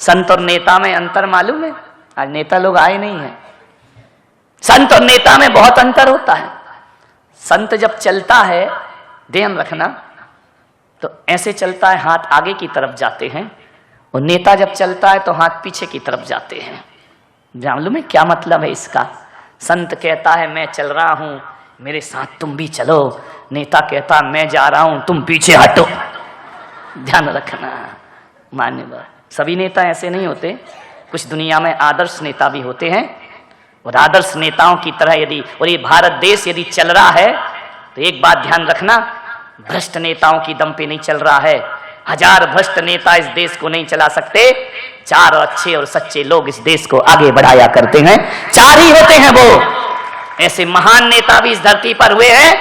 संत और नेता में अंतर मालूम है? आज नेता लोग आए नहीं हैं। संत और नेता में बहुत अंतर होता है। संत जब चलता है, ध्यान रखना, तो ऐसे चलता है, हाथ आगे की तरफ जाते हैं, और नेता जब चलता है तो हाथ पीछे की तरफ जाते हैं। मालूम है क्या मतलब है इसका? संत कहता है मैं चल रहा हूं, मेरे साथ तुम भी चलो। नेता कहता मैं जा रहा हूं, तुम पीछे हटो। ध्यान रखना मान्यवर, सभी नेता ऐसे नहीं होते। कुछ दुनिया में आदर्श नेता भी होते हैं, और आदर्श नेताओं की तरह यदि, और ये भारत देश यदि चल रहा है तो एक बात ध्यान रखना, भ्रष्ट नेताओं की दम पे नहीं चल रहा है। 1000 भ्रष्ट नेता इस देश को नहीं चला सकते। 4 अच्छे और सच्चे लोग इस देश को आगे बढ़ाया करते हैं। 4 ही होते हैं वो। ऐसे महान नेता भी इस धरती पर हुए हैं।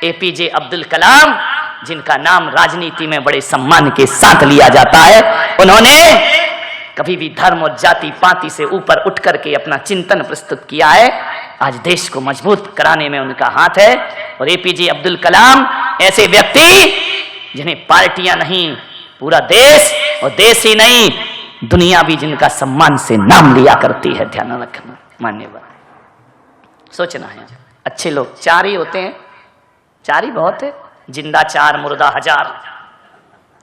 एपीजे अब्दुल कलाम, जिनका नाम राजनीति में बड़े सम्मान के साथ लिया जाता है, उन्होंने कभी भी धर्म और जाति पाति से ऊपर उठ करके अपना चिंतन प्रस्तुत किया है। आज देश को मजबूत कराने में उनका हाथ है। और एपीजे अब्दुल कलाम ऐसे व्यक्ति जिन्हें पार्टियां नहीं, पूरा देश, और देश ही नहीं दुनिया भी जिनका सम्मान से नाम लिया करती है। ध्यान रखना मान्यवर, सोचना है। अच्छे लोग 4 ही होते हैं। 4 ही बहुत है। जिंदा 4, मुर्दा 1000।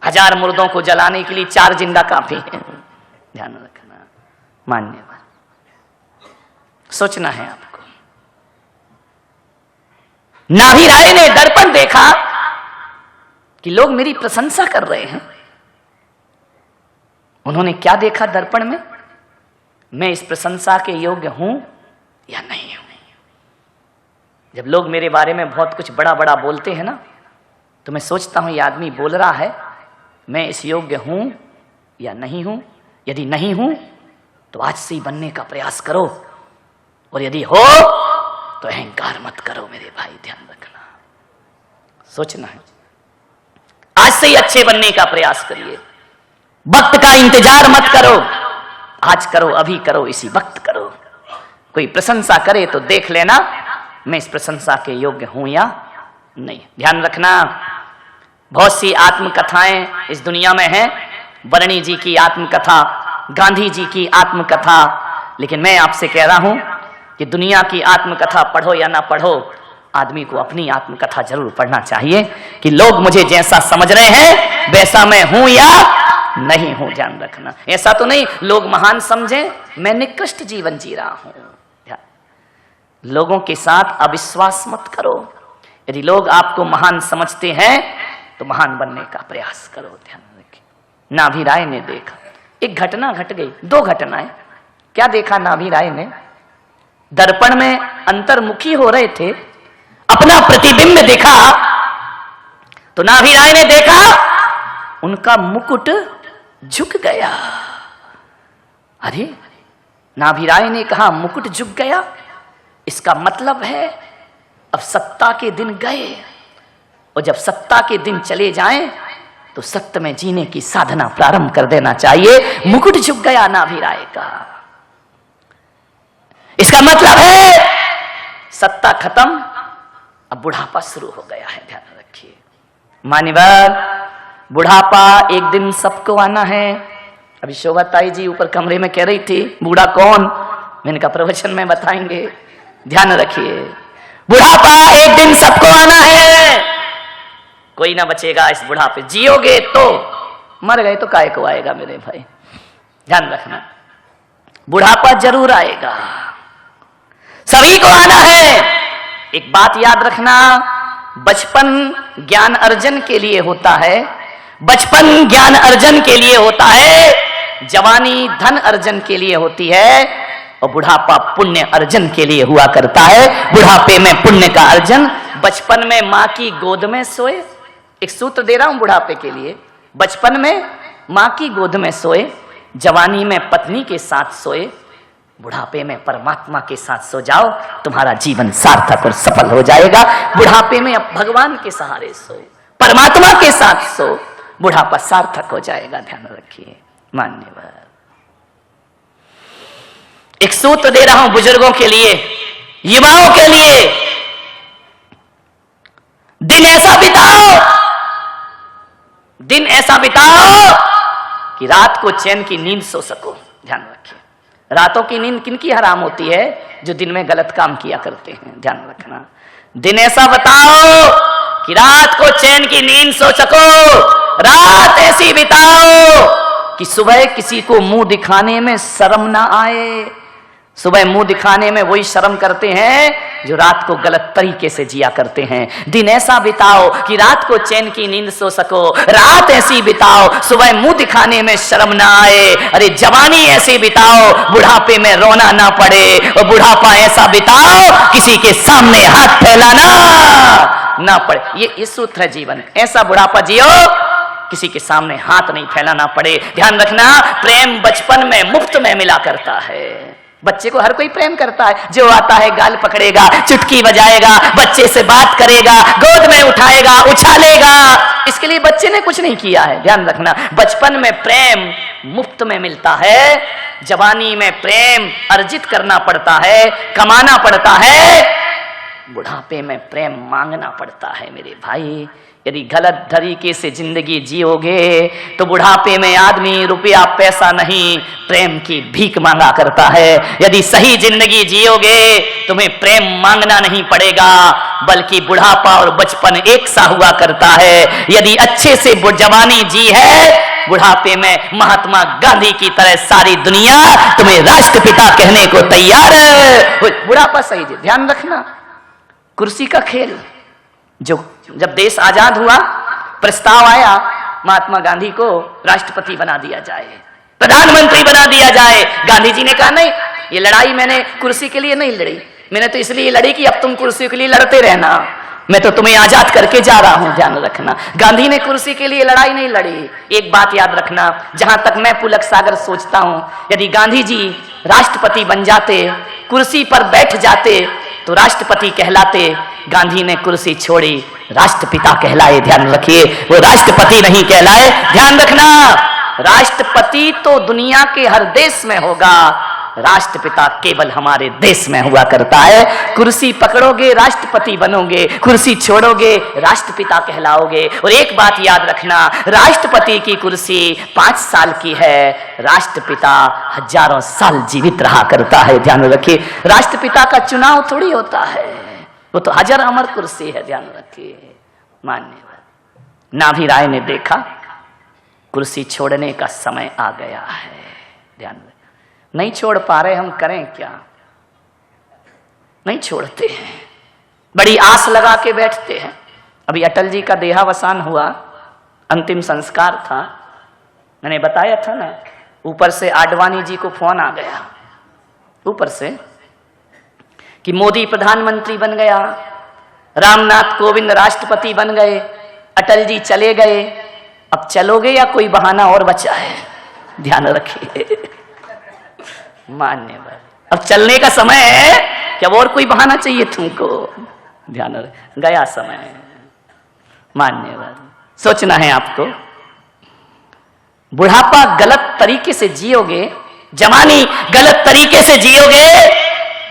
1000 मुर्दों को जलाने के लिए 4 जिंदा काफी है। ध्यान रखना मान्यवर, सोचना है आपको। नाभी राय ने दर्पण देखा कि लोग मेरी प्रशंसा कर रहे हैं। उन्होंने क्या देखा दर्पण में? मैं इस प्रशंसा के योग्य हूं या नहीं हूं। जब लोग मेरे बारे में बहुत कुछ बड़ा बड़ा बोलते हैं ना, तो मैं सोचता हूं ये आदमी बोल रहा है, मैं इस योग्य हूं या नहीं हूं। यदि नहीं हूं तो आज से ही बनने का प्रयास करो, और यदि हो तो अहंकार मत करो मेरे भाई। ध्यान रखना, सोचना है। आज से ही अच्छे बनने का प्रयास करिए। वक्त का इंतजार मत करो, आज करो, अभी करो, इसी वक्त करो। कोई प्रशंसा करे तो देख लेना मैं इस प्रशंसा के योग्य हूं या नहीं। ध्यान रखना, बहुत सी आत्मकथाएं इस दुनिया में हैं। वर्णी जी की आत्मकथा, गांधी जी की आत्मकथा, लेकिन मैं आपसे कह रहा हूं कि दुनिया की आत्मकथा पढ़ो या ना पढ़ो, आदमी को अपनी आत्मकथा जरूर पढ़ना चाहिए कि लोग मुझे जैसा समझ रहे हैं वैसा मैं हूं या नहीं हूं। ध्यान रखना, ऐसा तो नहीं लोग महान समझें मैं निकृष्ट जीवन जी रहा हूं। लोगों के साथ अविश्वास मत करो। यदि लोग आपको महान समझते हैं तो महान बनने का प्रयास करो। ध्यान रखिए, नाभी राय ने देखा, एक घटना घट गई। 2 घटनाएं। क्या देखा नाभी राय ने? दर्पण में अंतर्मुखी हो रहे थे, अपना प्रतिबिंब देखा, तो नाभी राय ने देखा उनका मुकुट झुक गया। अरे, नाभी राय ने कहा मुकुट झुक गया, इसका मतलब है अब सत्ता के दिन गए, और जब सत्ता के दिन चले जाएं तो सत्य में जीने की साधना प्रारंभ कर देना चाहिए। मुकुट झुक गया नाभी राय का, इसका मतलब है सत्ता खत्म, अब बुढ़ापा शुरू हो गया है। ध्यान रखिए मान्यवर, बुढ़ापा एक दिन सबको आना है। अभी शोभा ताई जी ऊपर कमरे में कह रही थी बूढ़ा कौन, मैंने कहा प्रवचन में बताएंगे। ध्यान रखिए, बुढ़ापा एक दिन सबको आना है, कोई ना बचेगा इस बुढ़ापे। जियोगे तो, मर गए तो काय को आएगा मेरे भाई। ध्यान रखना, बुढ़ापा जरूर आएगा, सभी को आना है। एक बात याद रखना, बचपन ज्ञान अर्जन के लिए होता है, बचपन ज्ञान अर्जन के लिए होता है, जवानी धन अर्जन के लिए होती है, और बुढ़ापा पुण्य अर्जन के लिए हुआ करता है। बुढ़ापे में पुण्य का अर्जन। बचपन में माँ की गोद में सोए, एक सूत्र दे रहा हूं बुढ़ापे के लिए, बचपन में माँ की गोद में सोए, जवानी में पत्नी के साथ सोए, बुढ़ापे में परमात्मा के साथ सो जाओ, तुम्हारा जीवन सार्थक और सफल हो जाएगा। बुढ़ापे में अब भगवान के सहारे सो, परमात्मा के साथ सो, बुढ़ापा सार्थक हो जाएगा। ध्यान रखिए मान्यवर, एक सूत्र दे रहा हूं बुजुर्गों के लिए, युवाओं के लिए, दिन ऐसा बिताओ कि रात को चैन की नींद सो सको। ध्यान रखिए, रातों की नींद किनकी हराम होती है? जो दिन में गलत काम किया करते हैं। ध्यान रखना, दिन ऐसा बताओ कि रात को चैन की नींद सो सको, रात ऐसी बिताओ कि सुबह किसी को मुंह दिखाने में शर्म ना आए। सुबह मुंह दिखाने में वही शर्म करते हैं जो रात को गलत तरीके से जिया करते हैं। दिन ऐसा बिताओ कि रात को चैन की नींद सो सको, रात ऐसी बिताओ सुबह मुंह दिखाने में शर्म ना आए। अरे जवानी ऐसी बिताओ बुढ़ापे में रोना ना पड़े, और बुढ़ापा ऐसा बिताओ किसी के सामने हाथ फैलाना ना पड़े। ये सूत्र है जीवन। ऐसा बुढ़ापा जियो किसी के सामने हाथ नहीं फैलाना पड़े। ध्यान रखना, प्रेम बचपन में मुफ्त में मिला करता है। बच्चे को हर कोई प्रेम करता है, जो आता है गाल पकड़ेगा, चुटकी बजाएगा, बच्चे से बात करेगा, गोद में उठाएगा, उछालेगा। इसके लिए बच्चे ने कुछ नहीं किया है। ध्यान रखना, बचपन में प्रेम मुफ्त में मिलता है, जवानी में प्रेम अर्जित करना पड़ता है, कमाना पड़ता है, बुढ़ापे में प्रेम मांगना पड़ता है। मेरे भाई, यदि गलत तरीके से जिंदगी जियोगे तो बुढ़ापे में आदमी रुपया पैसा नहीं, प्रेम की भीख मांगा करता है। यदि सही जिंदगी जियोगे तुम्हें प्रेम मांगना नहीं पड़ेगा, बल्कि बुढ़ापा और बचपन एक सा हुआ करता है। यदि अच्छे से जवानी जी है, बुढ़ापे में महात्मा गांधी की तरह सारी दुनिया तुम्हें राष्ट्रपिता कहने को तैयार है। बुढ़ापा सही जी। ध्यान रखना, कुर्सी का खेल, जो जब देश आजाद हुआ प्रस्ताव आया महात्मा गांधी को राष्ट्रपति बना दिया जाए, प्रधानमंत्री बना दिया जाए। गांधी जी ने कहा नहीं, ये लड़ाई मैंने कुर्सी के लिए नहीं लड़ी, मैंने तो इसलिए लड़ी कि अब तुम कुर्सी के लिए लड़ते रहना, मैं तो तुम्हें आजाद करके जा रहा हूं। ध्यान रखना, गांधी ने कुर्सी के लिए लड़ाई नहीं लड़ी। एक बात याद रखना, जहां तक मैं पुलक सागर सोचता हूं, यदि गांधी जी राष्ट्रपति बन जाते, कुर्सी पर बैठ जाते तो राष्ट्रपति कहलाते। गांधी ने कुर्सी छोड़ी, राष्ट्रपिता कहलाए। ध्यान रखिए, वो राष्ट्रपति नहीं कहलाए। ध्यान रखना, राष्ट्रपति तो दुनिया के हर देश में होगा, राष्ट्रपिता केवल हमारे देश में हुआ करता है। कुर्सी पकड़ोगे राष्ट्रपति बनोगे, कुर्सी छोड़ोगे राष्ट्रपिता कहलाओगे। और एक बात याद रखना, राष्ट्रपति की कुर्सी 5 साल की है, राष्ट्रपिता हजारों साल जीवित रहा करता है। ध्यान रखिए, राष्ट्रपिता का चुनाव थोड़ी होता है, वो तो हजर अमर कुर्सी है। ध्यान रखिए, मान्यवर नाभी राय ने देखा कुर्सी छोड़ने का समय आ गया है। ध्यान नहीं छोड़ पा रहे, हम करें क्या? नहीं छोड़ते हैं, बड़ी आस लगा के बैठते हैं। अभी अटल जी का देहावसान हुआ, अंतिम संस्कार था, मैंने बताया था ना, ऊपर से आडवाणी जी को फोन आ गया ऊपर से कि मोदी प्रधानमंत्री बन गया, रामनाथ कोविंद राष्ट्रपति बन गए, अटल जी चले गए, अब चलोगे या कोई बहाना और बचा है? ध्यान रखिए, मान्यवर अब चलने का समय है क्या? और कोई बहाना चाहिए तुमको? ध्यान रख, गया समय। मान्यवर सोचना है आपको, बुढ़ापा गलत तरीके से जियोगे, जवानी गलत तरीके से जियोगे,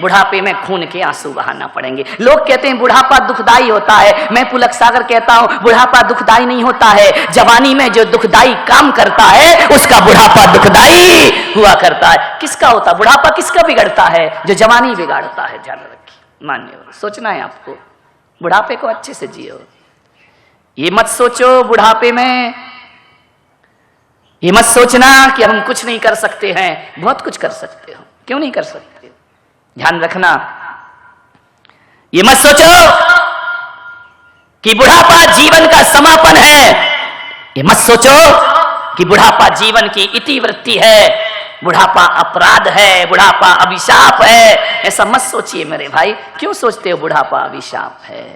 बुढ़ापे में खून के आंसू बहाना पड़ेंगे। लोग कहते हैं बुढ़ापा दुखदाई होता है, मैं पुलक सागर कहता हूं बुढ़ापा दुखदाई नहीं होता है। जवानी में जो दुखदाई काम करता है उसका बुढ़ापा दुखदाई हुआ करता है। किसका होता बुढ़ापा? किसका बिगड़ता है? जो जवानी बिगाड़ता है। ध्यान रखिए, मान्यवर सोचना है आपको, बुढ़ापे को अच्छे से जियो। ये मत सोचो बुढ़ापे में, ये मत सोचना कि हम कुछ नहीं कर सकते हैं, बहुत कुछ कर सकते हो। क्यों नहीं कर सकते? ध्यान रखना, ये मत सोचो कि बुढ़ापा जीवन का समापन है, ये मत सोचो कि बुढ़ापा जीवन की इतिवृत्ति है, बुढ़ापा अपराध है, बुढ़ापा अभिशाप है। ऐसा मत सोचिए मेरे भाई। क्यों सोचते हो बुढ़ापा अभिशाप है?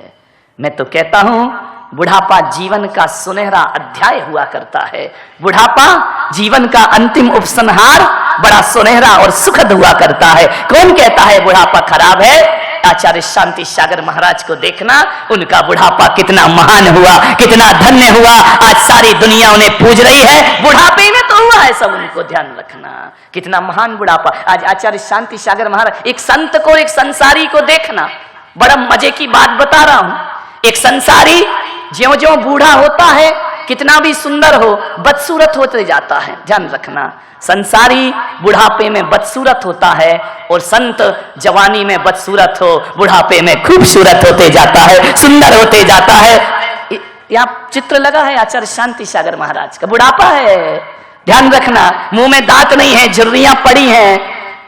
मैं तो कहता हूं बुढ़ापा जीवन का सुनहरा अध्याय हुआ करता है। बुढ़ापा जीवन का अंतिम उपसंहार बड़ा सुनहरा और सुखद हुआ करता है। कौन कहता है बुढ़ापा खराब है? आचार्य शांति सागर महाराज को देखना, उनका बुढ़ापा कितना महान हुआ, कितना धन्य हुआ। आज सारी दुनिया उन्हें पूज रही है, बुढ़ापे में तो हुआ है सब। उनको ध्यान रखना, कितना महान बुढ़ापा। आज आचार्य शांति सागर महाराज, एक संत को, एक संसारी को देखना, बड़ा मजे की बात बता रहा हूं। एक संसारी ज्यों ज्यों बूढ़ा होता है कितना भी सुंदर हो बदसूरत होते जाता है। ध्यान रखना, संसारी बुढ़ापे में बदसूरत होता है और संत जवानी में बदसूरत हो बुढ़ापे में खूबसूरत होते जाता है, सुंदर होते जाता है। यहाँ चित्र लगा है आचार्य शांति सागर महाराज का, बुढ़ापा है। ध्यान रखना, मुंह में दांत नहीं है, झुर्रियां पड़ी हैं,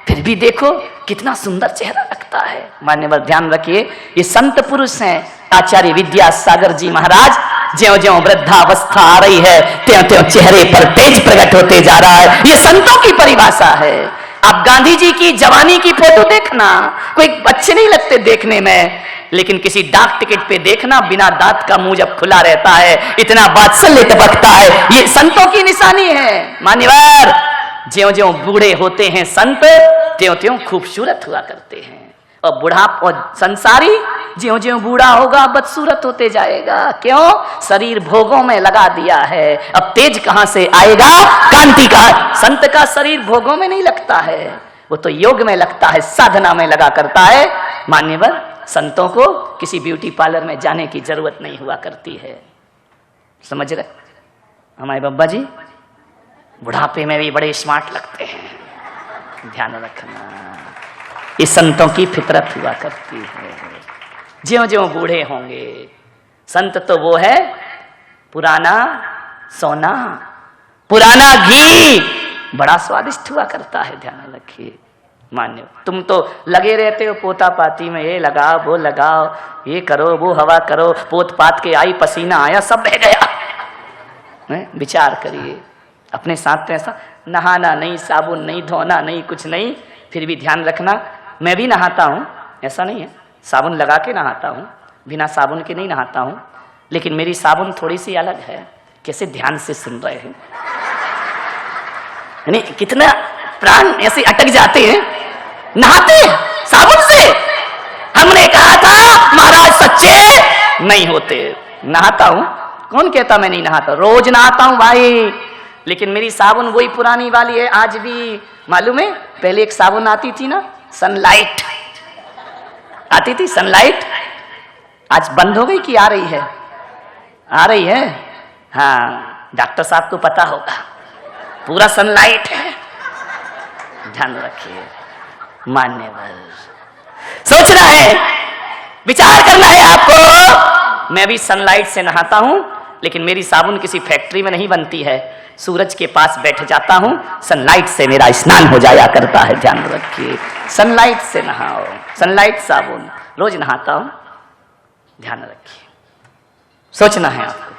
फिर भी देखो कितना सुंदर चेहरा लगता है। मान्यवर ध्यान रखिए, ये संत पुरुष हैं आचार्य विद्यासागर जी महाराज। ज्यों ज्यों वृद्धावस्था आ रही है त्यों त्यों चेहरे पर तेज प्रकट होते जा रहा है। ये संतों की परिभाषा है। आप गांधी जी की जवानी की फोटो देखना, कोई अच्छे नहीं लगते देखने में, लेकिन किसी डाक टिकट पे देखना, बिना दांत का मुंह जब खुला रहता है इतना वात्सल्य टपकता है, ये संतों की निशानी है। मान्यवर, ज्यों ज्यों बूढ़े होते हैं संत त्यों त्यों खूबसूरत हुआ करते हैं, और बुढ़ापा और संसारी ज्यों ज्यों बूढ़ा होगा बदसूरत होते जाएगा। क्यों? शरीर भोगों में लगा दिया है, अब तेज कहां से आएगा, कांति का। संत का शरीर भोगों में नहीं लगता है, वो तो योग में लगता है, साधना में लगा करता है। मान्यवर, संतों को किसी ब्यूटी पार्लर में जाने की जरूरत नहीं हुआ करती है। समझ रहे? हमारे बब्बा जी बुढ़ापे में भी बड़े स्मार्ट लगते हैं। ध्यान रखना, ये संतों की फितरत हुआ करती है। ज्यों ज्यों बूढ़े होंगे, संत तो वो है पुराना सोना, पुराना घी बड़ा स्वादिष्ट हुआ करता है। ध्यान रखिए। मान्य, तुम तो लगे रहते हो पोता पाती में, ये लगाओ वो लगाओ, ये करो वो हवा करो, पोत पात के आई पसीना आया सब बह गया। विचार करिए अपने साथ में, ऐसा नहाना नहीं, साबुन नहीं, धोना नहीं, कुछ नहीं, फिर भी ध्यान रखना। मैं भी नहाता हूँ, ऐसा नहीं है, साबुन लगा के नहाता हूँ, बिना साबुन के नहीं नहाता हूँ, लेकिन मेरी साबुन थोड़ी सी अलग है। कैसे ध्यान से सुन रहे हैं? यानी कितना प्राण ऐसे अटक जाते हैं, नहाते साबुन से। हमने कहा था महाराज सच्चे नहीं होते। नहाता हूँ, कौन कहता मैं नहीं नहाता, रोज नहाता हूँ भाई, लेकिन मेरी साबुन वही पुरानी वाली है आज भी। मालूम है, पहले एक साबुन आती थी ना, सनलाइट आती थी, सनलाइट, आज बंद हो गई कि आ रही है? आ रही है। हाँ, डॉक्टर साहब को पता होगा, पूरा सनलाइट है। ध्यान रखिए। मान्यवर, सोचना है, विचार करना है आपको। मैं भी सनलाइट से नहाता हूं, लेकिन मेरी साबुन किसी फैक्ट्री में नहीं बनती है, सूरज के पास बैठ जाता हूं, सनलाइट से मेरा स्नान हो जाया करता है। ध्यान रखिए, सनलाइट से नहाओ, सनलाइट साबुन, रोज नहाता हूं। ध्यान रखिए, सोचना है आपको।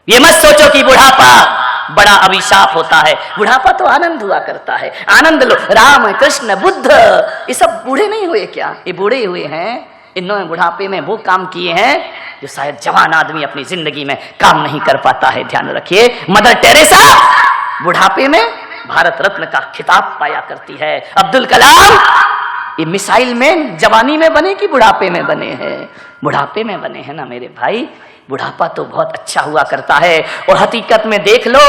ये मत सोचो कि बुढ़ापा बड़ा अभिशाप होता है। बुढ़ापा तो आनंद हुआ करता है, आनंद लो। राम कृष्ण बुद्ध ये सब बूढ़े नहीं हुए क्या? ये बूढ़े हुए हैं, इन्होंने बुढ़ापे में वो काम किए हैं जो शायद जवान आदमी अपनी जिंदगी में काम नहीं कर पाता है। ध्यान रखिए, मदर टेरेसा बुढ़ापे में भारत रत्न का खिताब पाया करती है। अब्दुल कलाम ये मिसाइल में जवानी में बने कि बुढ़ापे में बने हैं? बुढ़ापे में बने हैं ना मेरे भाई। बुढ़ापा तो बहुत अच्छा हुआ करता है, और हकीकत में देख लो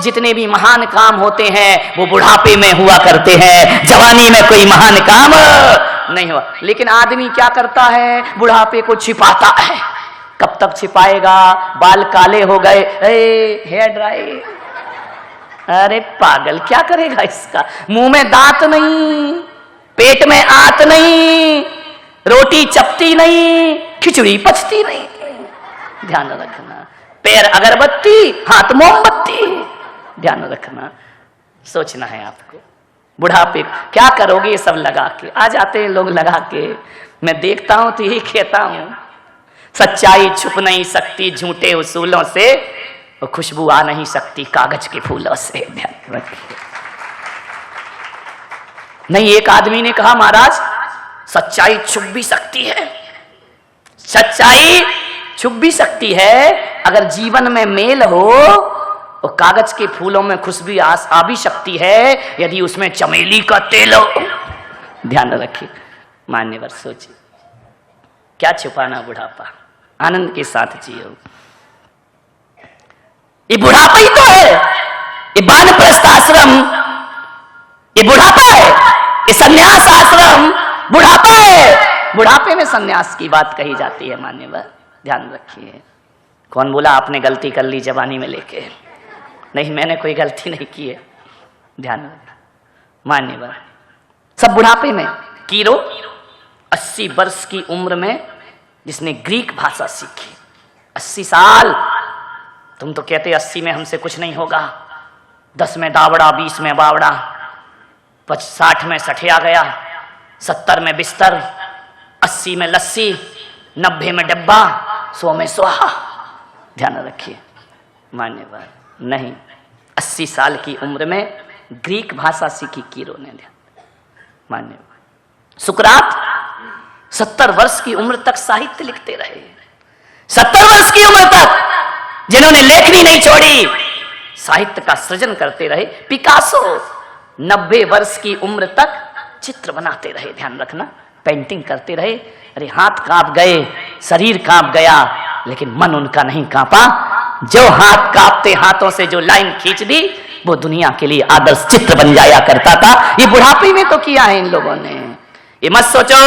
जितने भी महान काम होते हैं वो बुढ़ापे में हुआ करते हैं, जवानी में कोई महान काम नहीं हुआ। लेकिन आदमी क्या करता है, बुढ़ापे को छिपाता है। कब तक छिपाएगा? बाल काले हो गए, हेयर ड्राई, अरे पागल, क्या करेगा इसका? मुंह में दांत नहीं, पेट में आंत नहीं, रोटी चपती नहीं, खिचड़ी पचती नहीं। ध्यान रखना, पैर अगरबत्ती, हाथ मोमबत्ती। ध्यान रखना, सोचना है आपको। बुढ़ापे क्या करोगे ये सब लगा के? आ जाते हैं लोग लगा के, मैं देखता हूं तो यही कहता हूं, सच्चाई छुप नहीं सकती झूठे उसूलों से, और खुशबू आ नहीं सकती कागज के फूलों से। ध्यान रखिए। नहीं, एक आदमी ने कहा महाराज सच्चाई छुप भी सकती है, सच्चाई छुप भी सकती है अगर जीवन में मेल हो, और कागज के फूलों में खुशबू आ भी सकती है यदि उसमें चमेली का तेल हो। ध्यान रखिए। मान्यवर, सोचिए क्या छुपाना बुढ़ापा, आनंद के साथ जियो। ये बुढ़ापा ही तो है, ये वानप्रस्थ आश्रम ये बुढ़ापा है, ये संन्यास आश्रम बुढ़ापा है। बुढ़ापे में संन्यास की बात कही जाती है। मान्यवर ध्यान रखिए, कौन बोला आपने गलती कर ली जवानी में लेके? नहीं, मैंने कोई गलती नहीं की है, ध्यान रखना। मान्यवर सब बुढ़ापे में। कीरो 80 वर्ष की उम्र में जिसने ग्रीक भाषा सीखी, 80 साल। तुम तो कहते 80 में हमसे कुछ नहीं होगा, 10 में दावड़ा, 20 में बावड़ा, 60 में सठिया गया, 70 में बिस्तर, 80 में लस्सी, 90 में डब्बा, 100 में स्वाहा। ध्यान रखिए मान्यवर, नहीं, 80 साल की उम्र में ग्रीक भाषा सीखी कीरो ने। मान्यवर सुकरात 70 वर्ष की उम्र तक साहित्य लिखते रहे, 70 वर्ष की उम्र तक जिन्होंने लेखनी नहीं छोड़ी, साहित्य का सृजन करते रहे। पिकासो 90 वर्ष की उम्र तक चित्र बनाते रहे, ध्यान रखना, पेंटिंग करते रहे। अरे हाथ कांप गए, शरीर कांप गया, लेकिन मन उनका नहीं कांपा। जो हाथ कांपते हाथों से जो लाइन खींच दी, वो दुनिया के लिए आदर्श चित्र बन जाया करता था। ये बुढ़ापे में तो किया है इन लोगों ने। ये मत सोचो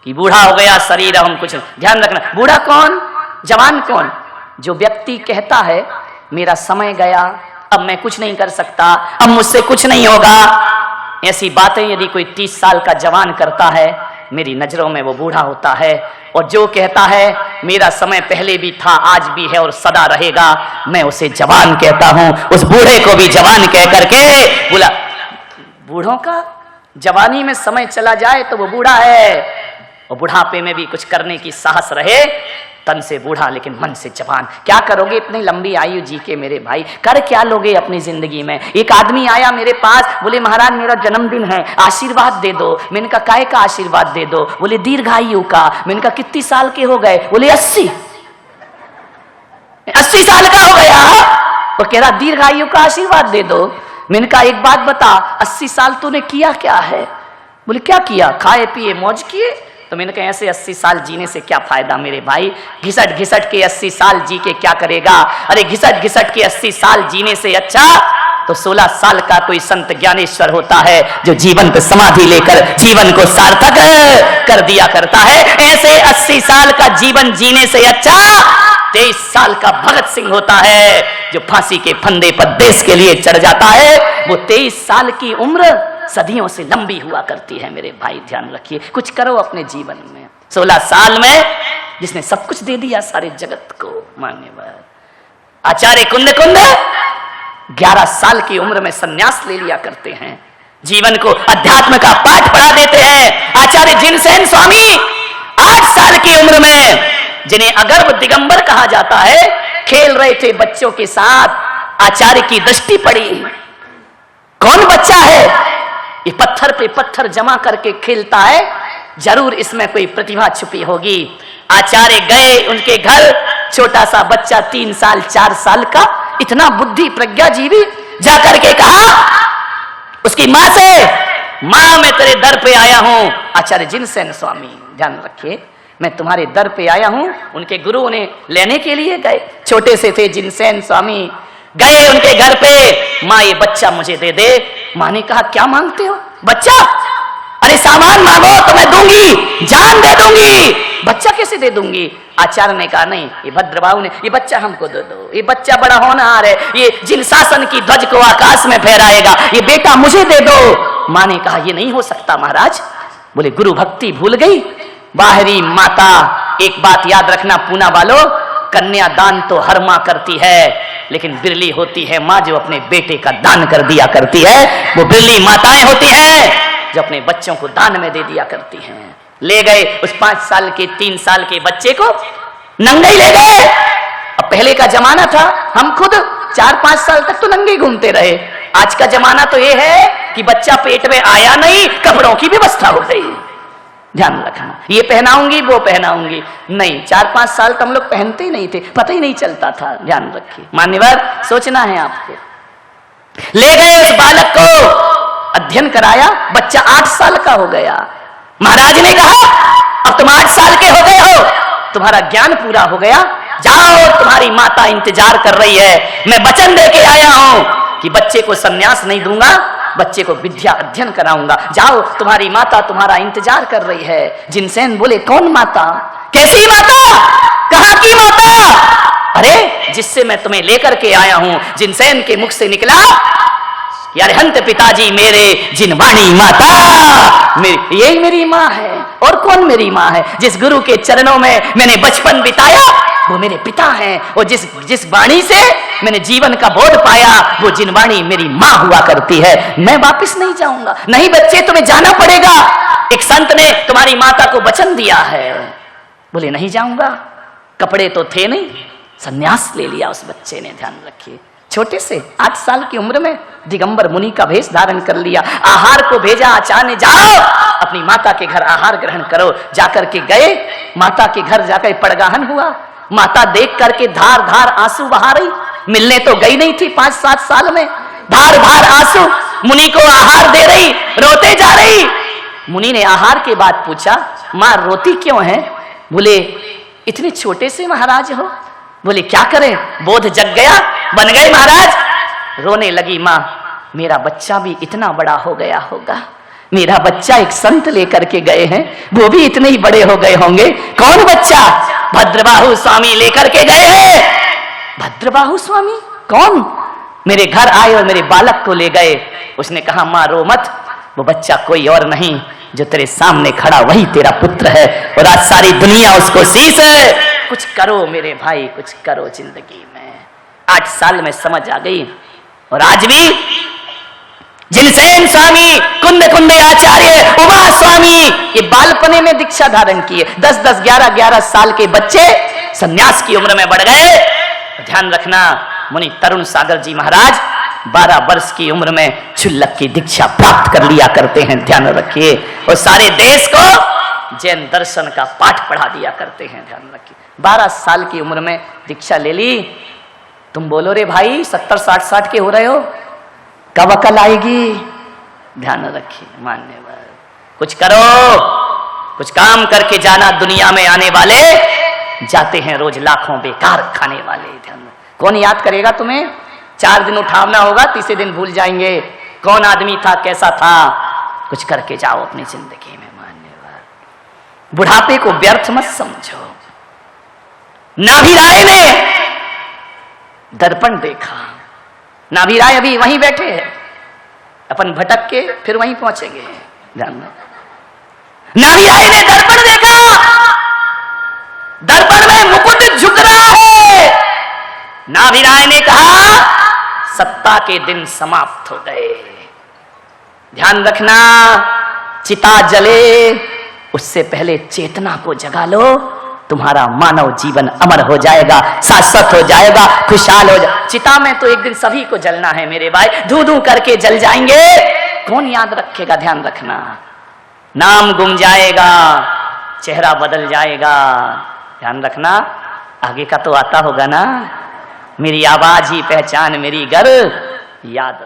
कि बूढ़ा हो गया शरीर, हम कुछ, ध्यान रखना, बूढ़ा कौन, जवान कौन? जो व्यक्ति कहता है मेरा समय गया, अब मैं कुछ नहीं कर सकता, अब मुझसे कुछ नहीं होगा, ऐसी बातें यदि कोई 30 साल का जवान करता है, मेरी नजरों में वो बूढ़ा होता है। और जो कहता है मेरा समय पहले भी था, आज भी है और सदा रहेगा, मैं उसे जवान कहता हूं। उस बूढ़े को भी जवान कह करके बोला। बूढ़ों का जवानी में समय चला जाए तो वो बूढ़ा है, और बुढ़ापे में भी कुछ करने की साहस रहे, तन से बूढ़ा लेकिन मन से जवान। क्या करोगे इतनी लंबी आयु जी के मेरे भाई, कर क्या लोगे अपनी जिंदगी में? एक आदमी आया मेरे पास, बोले महाराज मेरा जन्मदिन है, आशीर्वाद दे दो। मैंने कहा काय का आशीर्वाद दे दो? बोले दीर्घायु का। मैंने कहा कितनी साल के हो गए? बोले 80 साल का हो गया। वो कह रहा दीर्घायु का आशीर्वाद दे दो। मैंने कहा एक बात बता, 80 साल तूने किया क्या है? बोले क्या किया? खाए पिए मौज किए। तो मैंने कहा ऐसे 80 साल जीने से क्या फायदा मेरे भाई, घिसट घिसट के 80 साल जी के क्या करेगा? अरे घिसट घिसट के 80 साल जीने से अच्छा तो 16 साल का कोई संत ज्ञानेश्वर होता है, जो जीवन पे समाधि लेकर जीवन को सार्थक कर दिया करता है। ऐसे 80 साल का जीवन जीने से अच्छा 23 साल का भगत सिंह होता है, जो फांसी के फंदे पर देश के लिए चढ़ जाता है। वो 23 साल की उम्र सदियों से लंबी हुआ करती है मेरे भाई, ध्यान रखिए। कुछ करो अपने जीवन में। 16 साल में जिसने सब कुछ दे दिया सारे जगत को, मान्यवर आचार्य कुंद 11 साल की उम्र में सन्यास ले लिया करते हैं, जीवन को अध्यात्म का पाठ पढ़ा देते हैं। आचार्य जिनसेन स्वामी 8 साल की उम्र में, जिन्हें अगर्भ दिगंबर कहा जाता है, खेल रहे थे बच्चों के साथ। आचार्य की दृष्टि पड़ी, कौन बच्चा है ये पत्थर पे पत्थर जमा करके खेलता है, जरूर इसमें कोई प्रतिभा छुपी होगी। आचार्य गए उनके घर, छोटा सा बच्चा 3 साल 4 साल का, इतना बुद्धि प्रज्ञाजीवी, जाकर के कहा उसकी मां से, मां मैं तेरे दर पे आया हूं। आचार्य जिनसेन स्वामी, ध्यान रखिए, मैं तुम्हारे दर पे आया हूं। उनके गुरु उन्हें लेने के लिए गए, छोटे से थे जिनसेन स्वामी, गए उनके घर पे, मां ये बच्चा मुझे दे दे। मां ने कहा क्या मांगते हो? बच्चा? अरे सामान मांगो तो मैं दूंगी, जान दे दूंगी, बच्चा कैसे दे दूंगी? आचार्य ने कहा नहीं, ये भद्रबाहु ने, ये बच्चा हमको दे दो, ये बच्चा बड़ा होनहार है, ये जिन शासन की ध्वज को आकाश में फहराएगा, ये बेटा मुझे दे दो। मां ने कहा ये नहीं हो सकता महाराज। बोले गुरु भक्ति भूल गई, बाहरी माता। एक बात याद रखना पूना वालों, कन्यादान तो हर मां करती है, लेकिन बिरली होती है मां जो अपने बेटे का दान कर दिया करती है। वो बिरली माताएं होती हैं जो अपने बच्चों को दान में दे दिया करती हैं। ले गए उस 5 साल के 3 साल के बच्चे को, नंगे ले गए। अब पहले का जमाना था, हम खुद 4-5 साल तक तो नंगे घूमते रहे। आज का जमाना तो ये है कि बच्चा पेट में आया नहीं, कपड़ों की व्यवस्था हो गई। ध्यान रखना, ये पहनाऊंगी वो पहनाऊंगी, नहीं 4-5 साल तो हम लोग पहनते ही नहीं थे, पता ही नहीं चलता था। ध्यान रखिए मान्यवर, सोचना है आपको। ले गए उस बालक को, अध्ययन कराया, बच्चा 8 साल का हो गया। महाराज ने कहा अब तुम 8 साल के हो गए हो, तुम्हारा ज्ञान पूरा हो गया, जाओ तुम्हारी माता इंतजार कर रही है। मैं वचन दे के आया हूं कि बच्चे को संन्यास नहीं दूंगा, बच्चे को विद्या अध्ययन कराऊंगा, जाओ तुम्हारी माता तुम्हारा इंतजार कर रही है। जिनसेन बोले कौन माता? कैसी माता? कहां की माता? अरे जिससे मैं तुम्हें लेकर के आया हूं, जिनसैन के मुख से निकला, यार हंत पिताजी मेरे जिनवाणी माता, यही मेरी माँ है। और कौन मेरी माँ है? जिस गुरु के चरणों में मैंने बचपन बिताया वो मेरे पिता हैं, और जिस वाणी से मैंने जीवन का बोध पाया वो जिनवाणी मेरी माँ हुआ करती है। मैं वापस नहीं जाऊंगा। नहीं बच्चे, तुम्हें जाना पड़ेगा। एक संत ने तुम्हारी माता को वचन दिया है। बोले नहीं जाऊंगा। कपड़े तो थे नहीं, संन्यास ले लिया उस बच्चे ने। ध्यान रखिए, छोटे से 8 साल की उम्र में दिगंबर मुनि का भेष धारण कर लिया। आहार को भेजा, आचार्य जाओ अपनी माता के घर आहार ग्रहण करो। जाकर के गए, माता के घर जाकर पड़गाहन हुआ। माता देख करके धार धार आंसू बहा रही। मिलने तो गई नहीं थी 5-7 साल में, धार धार आंसू मुनि को आहार दे रही, रोते जा रही। मुनि ने आहार के बाद पूछा, मां रोती क्यों है? बोले इतने छोटे से महाराज हो। बोले क्या करें, बोध जग गया, बन गए महाराज। रोने लगी मां, मेरा बच्चा भी इतना बड़ा हो गया होगा। मेरा बच्चा एक संत लेकर के गए हैं, वो भी इतने ही बड़े हो गए होंगे। कौन बच्चा? भद्रबाहु स्वामी लेकर के गए हैं। भद्रबाहु स्वामी कौन? मेरे घर आए और मेरे बालक को ले गए। उसने कहा मां रो मत, वो बच्चा कोई और नहीं, जो तेरे सामने खड़ा वही तेरा पुत्र है, और आज सारी दुनिया उसको शीश है। कुछ करो मेरे भाई, कुछ करो जिंदगी में। 8 साल में समझ आ गई। और आज भी जिनसैन स्वामी, कुंद कुंद आचार्य, उमा स्वामी, ये बालपने में दीक्षा धारण किए। 10-10, 11-11 साल के बच्चे सन्यास की उम्र में बढ़ गए। ध्यान रखना, मुनि तरुण सागर जी महाराज 12 वर्ष की उम्र में क्षुल्लक की दीक्षा प्राप्त कर लिया करते हैं। ध्यान रखिए, और सारे देश को जैन दर्शन का पाठ पढ़ा दिया करते हैं। ध्यान रखिए, 12 साल की उम्र में दीक्षा ले ली। तुम बोलो रे भाई 70-60 के हो रहे हो, कब अकल आएगी? ध्यान रखिए, मान्यवर कुछ करो, कुछ काम करके जाना। दुनिया में आने वाले जाते हैं रोज लाखों बेकार खाने वाले। ध्यान, कौन याद करेगा तुम्हें? 4 दिन उठावना होगा, तीसरे दिन भूल जाएंगे कौन आदमी था, कैसा था। कुछ करके जाओ अपनी जिंदगी में। मान्यवर बुढ़ापे को व्यर्थ मत समझो। नाभिराय ने दर्पण देखा। नाभिराय अभी वहीं बैठे हैं, अपन भटक के फिर वहीं पहुंचेंगे। ध्यान में, नाभिराय ने दर्पण देखा। दर्पण में मुकुट झुक रहा है। नाभिराय ने कहा सत्ता के दिन समाप्त हो गए। ध्यान रखना, चिता जले उससे पहले चेतना को जगा लो। तुम्हारा मानव जीवन अमर हो जाएगा, शाश्वत हो जाएगा, खुशहाल हो जाएगा। चिता में तो एक दिन सभी को जलना है मेरे भाई, धू धू करके जल जाएंगे। कौन याद रखेगा? ध्यान रखना, नाम गुम जाएगा, चेहरा बदल जाएगा। ध्यान रखना, आगे का तो आता होगा ना। मेरी आवाज ही पहचान मेरी गर, याद